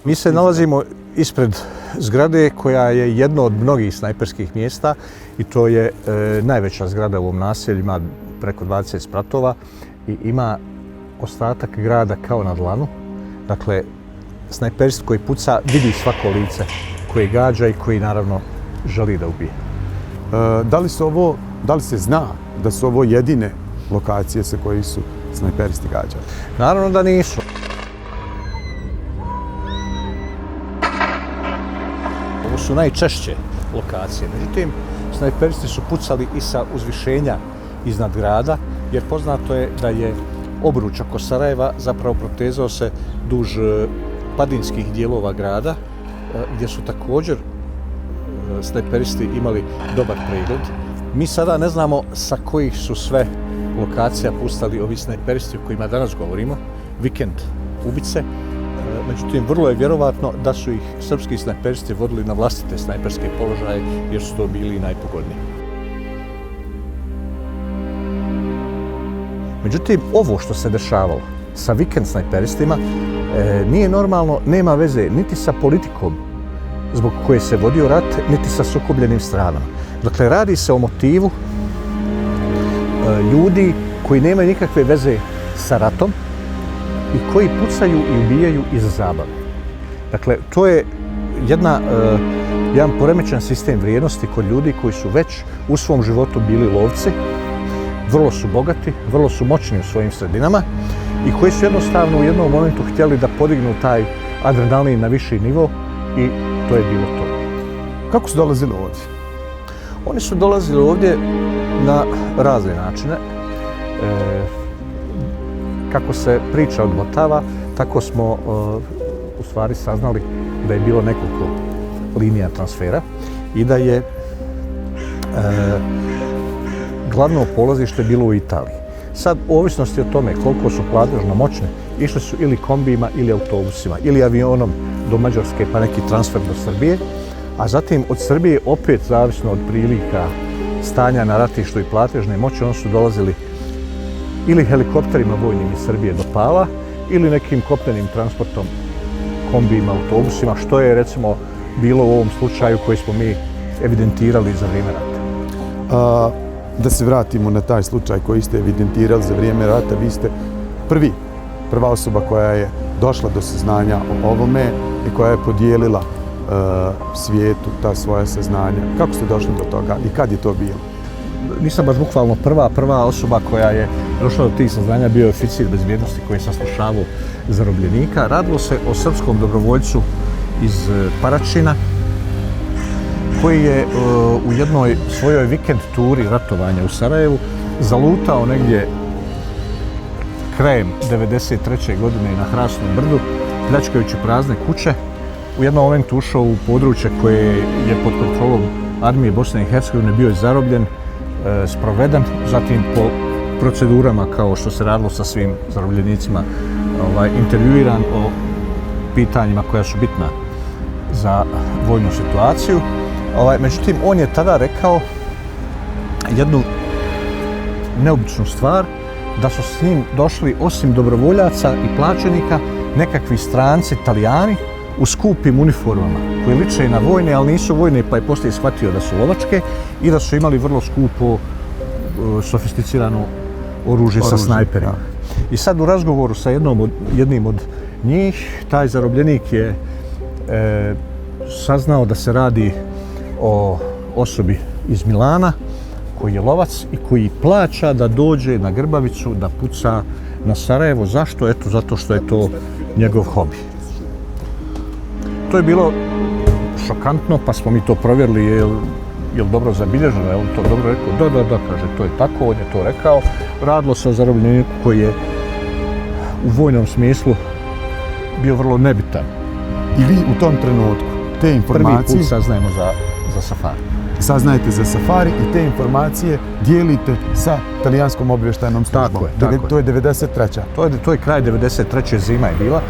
Mi se nalazimo ispred zgrade koja je jedno od mnogih snajperskih mjesta i to je najveća zgrada u ovom naselju, ima preko 20 spratova i ima ostatak grada kao na dlanu. Dakle, snajperist koji puca vidi svako lice koje gađa i koji naravno želi da ubije. Da li se zna da su ovo jedine lokacije sa koji su snajperisti gađali? Naravno da nisu. Ovo su najčešće lokacije. Međutim, snajperisti su pucali i sa uzvišenja iznad grada, jer poznato je da je obruč oko Sarajeva zapravo protezao se duž padinskih dijelova grada, gdje su također snajperisti imali dobar pregled. Mi sada ne znamo sa kojih su sve lokacija pustali ovi snajperisti o kojima danas govorimo, vikend ubice. Međutim, vrlo je vjerovatno da su ih srpski snajperisti vodili na vlastite snajperske položaje jer su to bili najpogodniji. Međutim, ovo što se dešavalo sa vikend snajperistima nije normalno, nema veze niti sa politikom zbog koje se vodio rat, niti sa sukobljenim stranama. Dakle, radi se o motivu ljudi koji nemaju nikakve veze sa ratom i koji pucaju i ubijaju iz zabave. Dakle, to je jedan poremećen sistem vrijednosti kod ljudi koji su već u svom životu bili lovci, vrlo su bogati, vrlo su moćni u svojim sredinama i koji su jednostavno u jednom momentu htjeli da podignu taj adrenalin na viši nivo i to je bilo to. Kako su dolazili ovdje? Oni su dolazili ovdje na razne načine. Kako se priča odmotava, tako smo u stvari saznali da je bilo nekoliko linija transfera i da je glavno polazište bilo u Italiji. Sad, u ovisnosti o tome koliko su platežno moćne, išli su ili kombijima ili autobusima ili avionom do Mađarske pa neki transfer do Srbije, a zatim od Srbije opet zavisno od prilika stanja na ratištu i platežne moći, oni su dolazili ili helikopterima vojnim iz Srbije do Pala ili nekim kopnenim transportom, kombijima, autobusima, što je recimo bilo u ovom slučaju koji smo mi evidentirali za vrijeme rata. Da se vratimo na taj slučaj koji ste evidentirali za vrijeme rata, vi ste prva osoba koja je došla do saznanja o ovome i koja je podijelila svijetu ta svoja saznanja. Kako ste došli do toga i kad je to bilo? Nisam baš bukvalno prva osoba koja je došla do tih saznanja, bio je oficir bezbjednosti koji je saslušavao zarobljenika. Radilo se o srpskom dobrovoljcu iz Paraćina koji je u jednoj svojoj vikend turi ratovanja u Sarajevu zalutao negdje krajem 1993. godine na Hrasnom brdu, pljačkajući prazne kuće. U jednom momentu ušao u područje koje je pod kontrolom armije Bosne i Hercegovine, bio je zarobljen, sproveden, zatim po procedurama kao što se radilo sa svim zarobljenicima, intervjuiran o pitanjima koja su bitna za vojnu situaciju. Međutim, on je tada rekao jednu neobičnu stvar, da su s njim došli osim dobrovoljaca i plaćenika nekakvi stranci, Italijani, u skupim uniformama koje liče na vojne, ali nisu vojne, pa je poslije shvatio da su lovačke i da su imali vrlo skupo, sofisticirano oružje sa snajperima. I sad u razgovoru sa jednim od njih, taj zarobljenik je saznao da se radi o osobi iz Milana koji je lovac i koji plaća da dođe na Grbavicu da puca na Sarajevo. Zašto? Eto, zato što je to njegov hobi. To je bilo šokantno, pa smo mi to provjerili, je li dobro zabilježeno, je li to dobro rekao? Da, kaže, to je tako, on je to rekao. Radilo se o zarobljeniku koji je u vojnom smislu bio vrlo nebitan. I vi u tom trenutku te informacije... Prvi put saznajemo za Safari. Saznajete za Safari i te informacije dijelite sa talijanskom obavještajnom službom. Tako je. To je 93. To je kraj 93. zima je bila.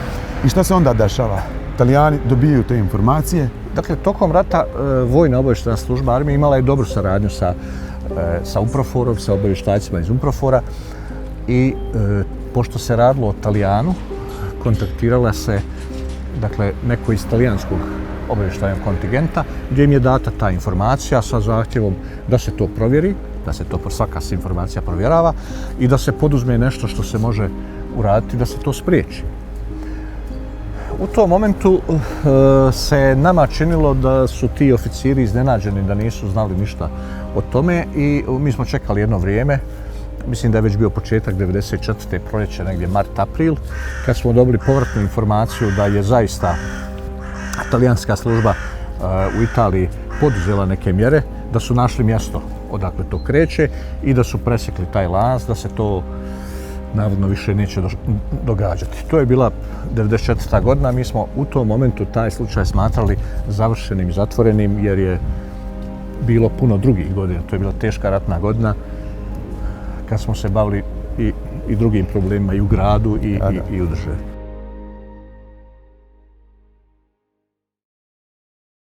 I šta se onda dešava? Talijani dobijaju te informacije? Dakle, tokom rata vojna obavještajna služba armije imala je dobru saradnju sa UNPROFOR-om, sa obavještajcima iz UNPROFOR-a i pošto se radilo o Talijanu, kontaktirala se dakle, neko iz talijanskog obavještajnog kontingenta, gdje im je data ta informacija sa zahtjevom da se to provjeri, da se to svaka se informacija provjerava i da se poduzme nešto što se može uraditi da se to spriječi. U tom momentu se nama činilo da su ti oficiri iznenađeni, da nisu znali ništa o tome i mi smo čekali jedno vrijeme, mislim da je već bio početak 94. proljeće, negdje mart, april, kad smo dobili povratnu informaciju da je zaista talijanska služba u Italiji poduzela neke mjere, da su našli mjesto odakle to kreće i da su presjekli taj lanac, da se to navodno više neće događati. To je bila 94. godina, mi smo u tom momentu taj slučaj smatrali završenim i zatvorenim jer je bilo puno drugih godina. To je bila teška ratna godina kad smo se bavili i drugim problemima i u gradu i u državi.